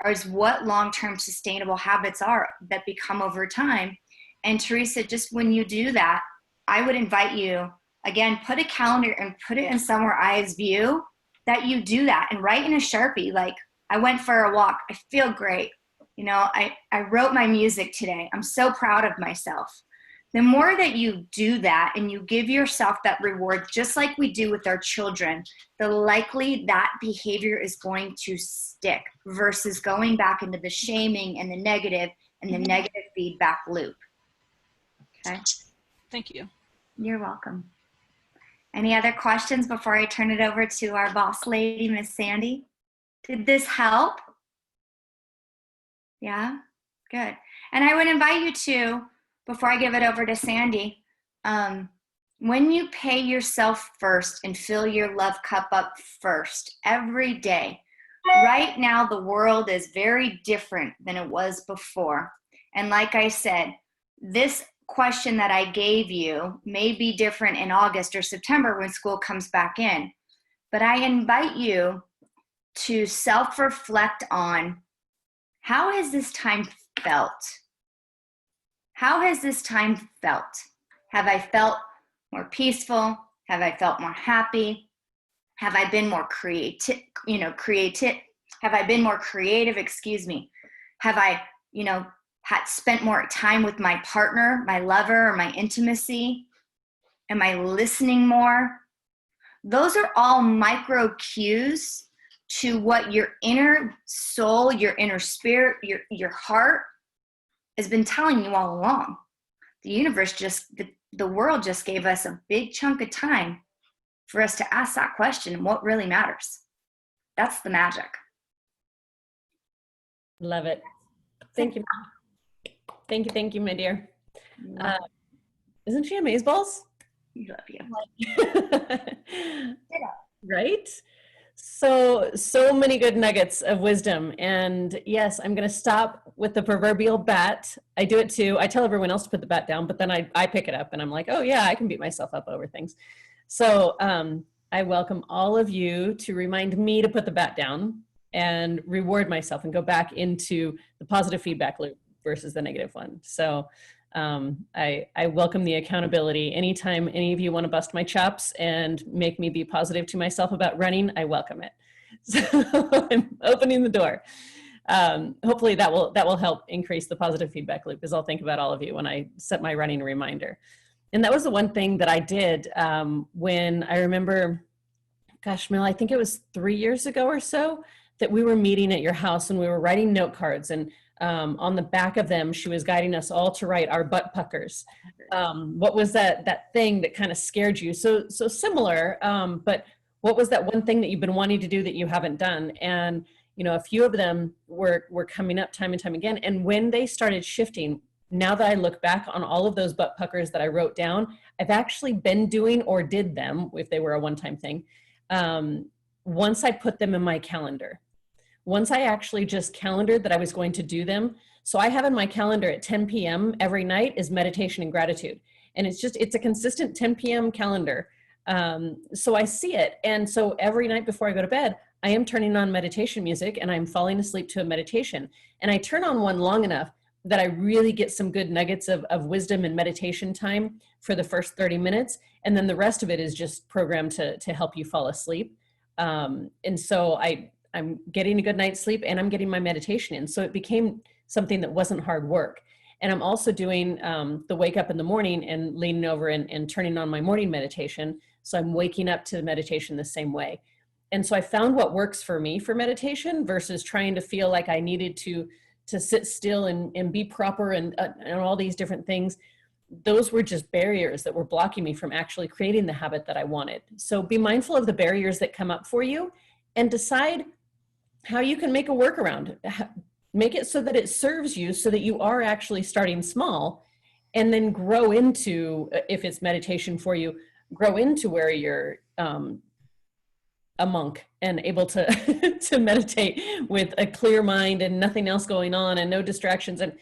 is what long-term sustainable habits are that become over time. And Teresa, just when you do that, I would invite you, again, put a calendar and put it in somewhere eyes view that you do that, and write in a Sharpie, like, I went for a walk. I feel great. I wrote my music today. I'm so proud of myself. The more that you do that and you give yourself that reward, just like we do with our children, the likely that behavior is going to stick versus going back into the shaming and the negative feedback loop. Okay. Thank you. You're welcome. Any other questions before I turn it over to our boss lady, Miss Sandy? Did this help? Yeah, good. And I would invite you to, before I give it over to Sandy, when you pay yourself first and fill your love cup up first every day, right now the world is very different than it was before. And like I said, this question that I gave you may be different in August or September when school comes back in. But I invite you to self-reflect on, how has this time felt? How has this time felt? Have I felt more peaceful? Have I felt more happy? Have I been more creative? Have I been more creative? Have I, had spent more time with my partner, my lover, or my intimacy? Am I listening more? Those are all micro cues to what your inner soul, your inner spirit, your heart has been telling you all along. The universe the world just gave us a big chunk of time for us to ask that question, what really matters? That's the magic. Love it. Thank you. Thank you, my dear. Isn't she amazeballs? We love you. Right? So many good nuggets of wisdom. And yes, I'm going to stop with the proverbial bat. I do it too. I tell everyone else to put the bat down, but then I pick it up and I'm like, oh yeah, I can beat myself up over things. So I welcome all of you to remind me to put the bat down and reward myself and go back into the positive feedback loop versus the negative one. So I welcome the accountability. Anytime any of you want to bust my chops and make me be positive to myself about running, I welcome it. So I'm opening the door. Hopefully that will help increase the positive feedback loop, because I'll think about all of you when I set my running reminder. And that was the one thing that I did when I remember, gosh, Mel, I think it was 3 years ago or so, that we were meeting at your house and we were writing note cards, and on the back of them, she was guiding us all to write our butt puckers. What was that thing that kind of scared you? So similar, but what was that one thing that you've been wanting to do that you haven't done? And, you know, a few of them were coming up time and time again. And when they started shifting, now that I look back on all of those butt puckers that I wrote down, I've actually been doing or did them, if they were a one-time thing, once I put them in my calendar. Once I actually just calendared that I was going to do them. So I have in my calendar at 10 p.m. every night is meditation and gratitude. And it's a consistent 10 p.m. calendar. So I see it. And so every night before I go to bed, I am turning on meditation music and I'm falling asleep to a meditation. And I turn on one long enough that I really get some good nuggets of wisdom and meditation time for the first 30 minutes. And then the rest of it is just programmed to help you fall asleep. And so I'm getting a good night's sleep and I'm getting my meditation in. So it became something that wasn't hard work. And I'm also doing the wake up in the morning and leaning over and turning on my morning meditation. So I'm waking up to the meditation the same way. And so I found what works for me for meditation versus trying to feel like I needed to sit still and be proper and all these different things. Those were just barriers that were blocking me from actually creating the habit that I wanted. So be mindful of the barriers that come up for you and decide how you can make a workaround. Make it so that it serves you, so that you are actually starting small, and then grow into, if it's meditation for you, grow into where you're a monk and able to to meditate with a clear mind and nothing else going on and no distractions. And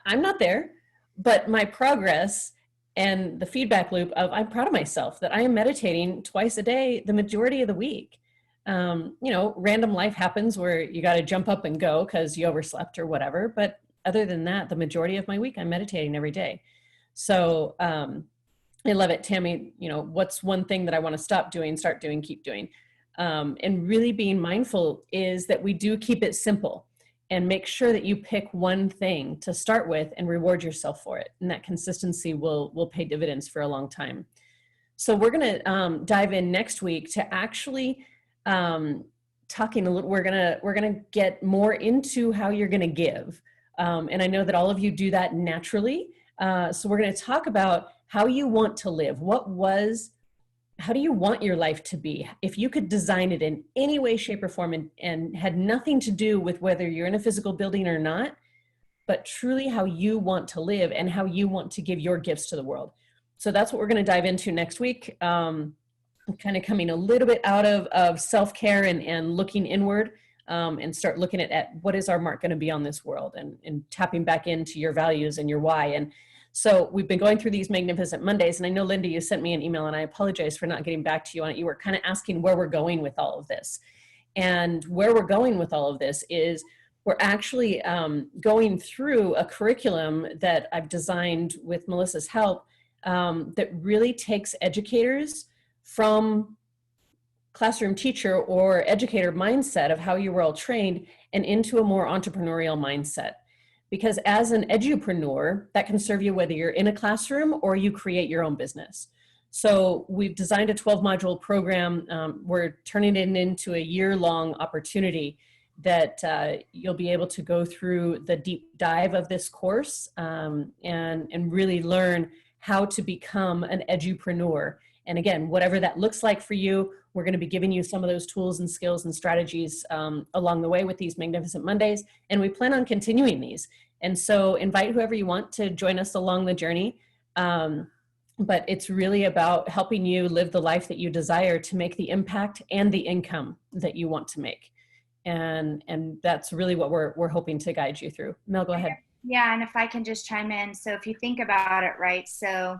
I'm not there, but my progress and the feedback loop of I'm proud of myself that I am meditating twice a day the majority of the week. You know, random life happens where you got to jump up and go because you overslept or whatever. But other than that, the majority of my week, I'm meditating every day. So I love it. Tammy, you know, what's one thing that I want to stop doing, start doing, keep doing? And really being mindful is that we do keep it simple and make sure that you pick one thing to start with and reward yourself for it. And that consistency will pay dividends for a long time. So we're going to dive in next week to actually talking a little, we're gonna get more into how you're gonna give. And I know that all of you do that naturally. So we're gonna talk about how you want to live. How do you want your life to be? If you could design it in any way, shape, or form and had nothing to do with whether you're in a physical building or not, but truly how you want to live and how you want to give your gifts to the world. So that's what we're gonna dive into next week. Kind of coming a little bit out of self-care and looking inward and start looking at what is our mark going to be on this world and tapping back into your values and your why. And so we've been going through these Magnificent Mondays, and I know, Linda, you sent me an email and I apologize for not getting back to you on it. You were kind of asking where we're going with all of this. And where we're going with all of this is we're actually going through a curriculum that I've designed with Melissa's help that really takes educators from classroom teacher or educator mindset of how you were all trained and into a more entrepreneurial mindset. Because as an edupreneur, that can serve you whether you're in a classroom or you create your own business. So we've designed a 12-module program. We're turning it into a year-long opportunity that you'll be able to go through the deep dive of this course and really learn how to become an edupreneur. And again, whatever that looks like for you, we're going to be giving you some of those tools and skills and strategies along the way with these Magnificent Mondays. And we plan on continuing these. And so invite whoever you want to join us along the journey. But it's really about helping you live the life that you desire to make the impact and the income that you want to make. And that's really what we're hoping to guide you through. Mel, go ahead. Yeah, and if I can just chime in. So if you think about it, right? So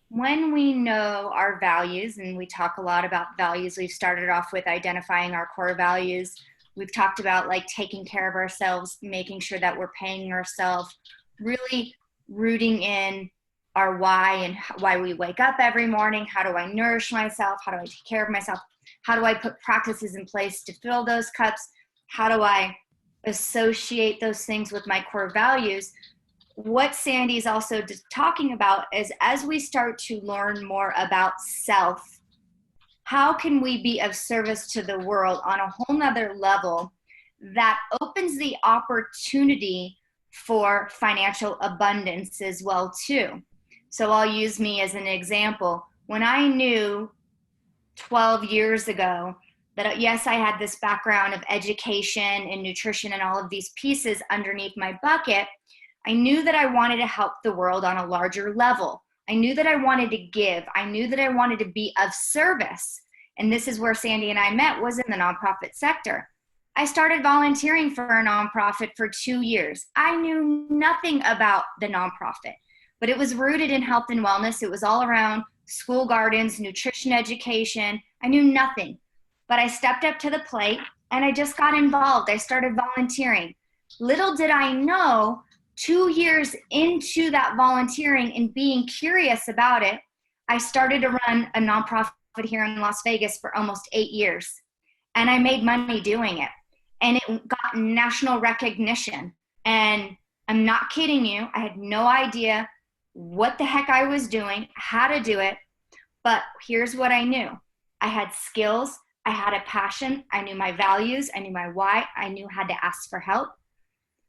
when we know our values, and we talk a lot about values, we've started off with identifying our core values. We've talked about like taking care of ourselves, making sure that we're paying ourselves, really rooting in our why and why we wake up every morning. How do I nourish myself? How do I take care of myself? How do I put practices in place to fill those cups? How do I associate those things with my core values? What Sandy's also talking about is, as we start to learn more about self, how can we be of service to the world on a whole nother level that opens the opportunity for financial abundance as well too. So I'll use me as an example. When I knew 12 years ago that yes, I had this background of education and nutrition and all of these pieces underneath my bucket, I knew that I wanted to help the world on a larger level. I knew that I wanted to give. I knew that I wanted to be of service. And this is where Sandy and I met, was in the nonprofit sector. I started volunteering for a nonprofit for 2 years. I knew nothing about the nonprofit, but it was rooted in health and wellness. It was all around school gardens, nutrition education. I knew nothing, but I stepped up to the plate and I just got involved. I started volunteering. Little did I know, 2 years into that volunteering and being curious about it, I started to run a nonprofit here in Las Vegas for almost 8 years. And I made money doing it. And it got national recognition. And I'm not kidding you, I had no idea what the heck I was doing, how to do it. But here's what I knew. I had skills, I had a passion, I knew my values, I knew my why, I knew how to ask for help.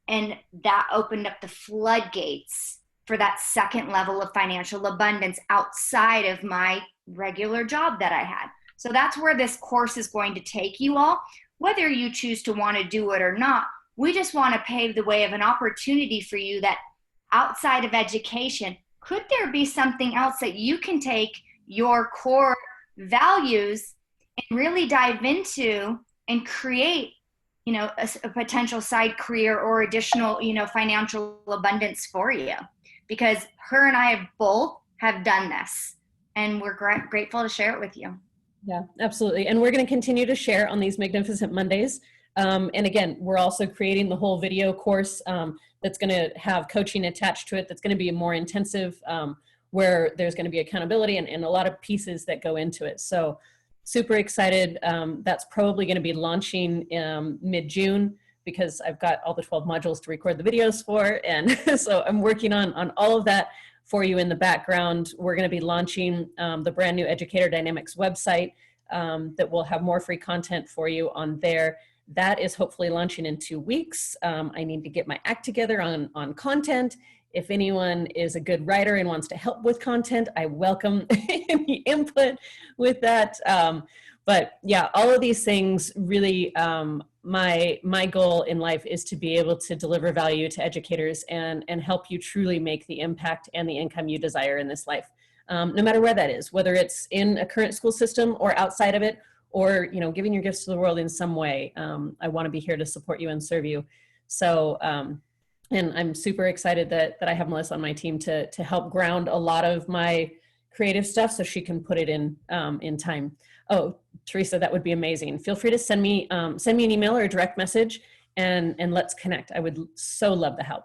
And that opened up the floodgates for that second level of financial abundance outside of my regular job that I had. So that's where this course is going to take you all. Whether you choose to want to do it or not, we just want to pave the way of an opportunity for you that outside of education, could there be something else that you can take your core values and really dive into and create, you know, a potential side career or additional, you know, financial abundance for you? Because her and I have done this, and we're grateful to share it with you. Yeah, absolutely. And we're going to continue to share on these Magnificent Mondays. And again, we're also creating the whole video course that's going to have coaching attached to it. That's going to be more intensive, where there's going to be accountability and a lot of pieces that go into it. So super excited. That's probably going to be launching mid-June, because I've got all the 12 modules to record the videos for. And so I'm working on all of that for you in the background. We're going to be launching the brand new Educator Dynamics website that will have more free content for you on there. That is hopefully launching in 2 weeks. I need to get my act together on content. If anyone is a good writer and wants to help with content, I welcome any input with that. But yeah, all of these things really, my goal in life is to be able to deliver value to educators and help you truly make the impact and the income you desire in this life. No matter where that is, whether it's in a current school system or outside of it, or, you know, giving your gifts to the world in some way. I want to be here to support you and serve you. So, and I'm super excited that I have Melissa on my team to help ground a lot of my creative stuff so she can put it in time. Oh, Teresa, that would be amazing. Feel free to send me an email or a direct message and let's connect. I would so love the help.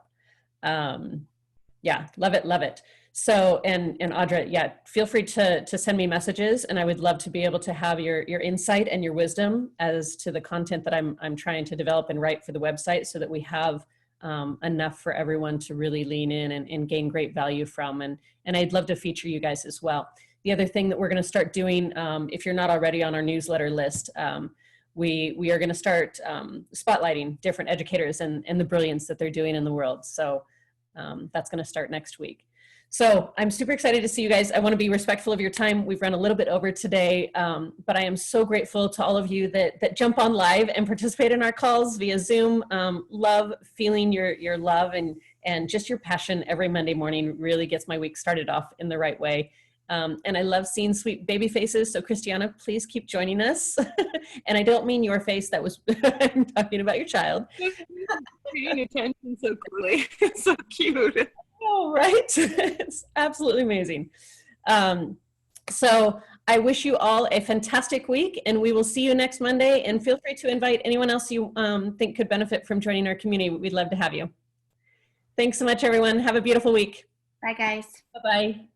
Yeah, love it. So, and Audra, yeah, feel free to send me messages, and I would love to be able to have your insight and your wisdom as to the content that I'm trying to develop and write for the website, so that we have enough for everyone to really lean in and gain great value from. And I'd love to feature you guys as well. The other thing that we're going to start doing, if you're not already on our newsletter list, we are going to start spotlighting different educators and the brilliance that they're doing in the world. So that's going to start next week. So I'm super excited to see you guys. I want to be respectful of your time. We've run a little bit over today, but I am so grateful to all of you that jump on live and participate in our calls via Zoom. Love feeling your love and just your passion every Monday morning really gets my week started off in the right way. And I love seeing sweet baby faces. So Christiana, please keep joining us. And I don't mean your face. That was, I'm talking about your child. Paying attention so quickly. So cute. Oh, right. It's absolutely amazing. So I wish you all a fantastic week, and we will see you next Monday. And feel free to invite anyone else you think could benefit from joining our community. We'd love to have you. Thanks so much, everyone. Have a beautiful week. Bye, guys. Bye-bye.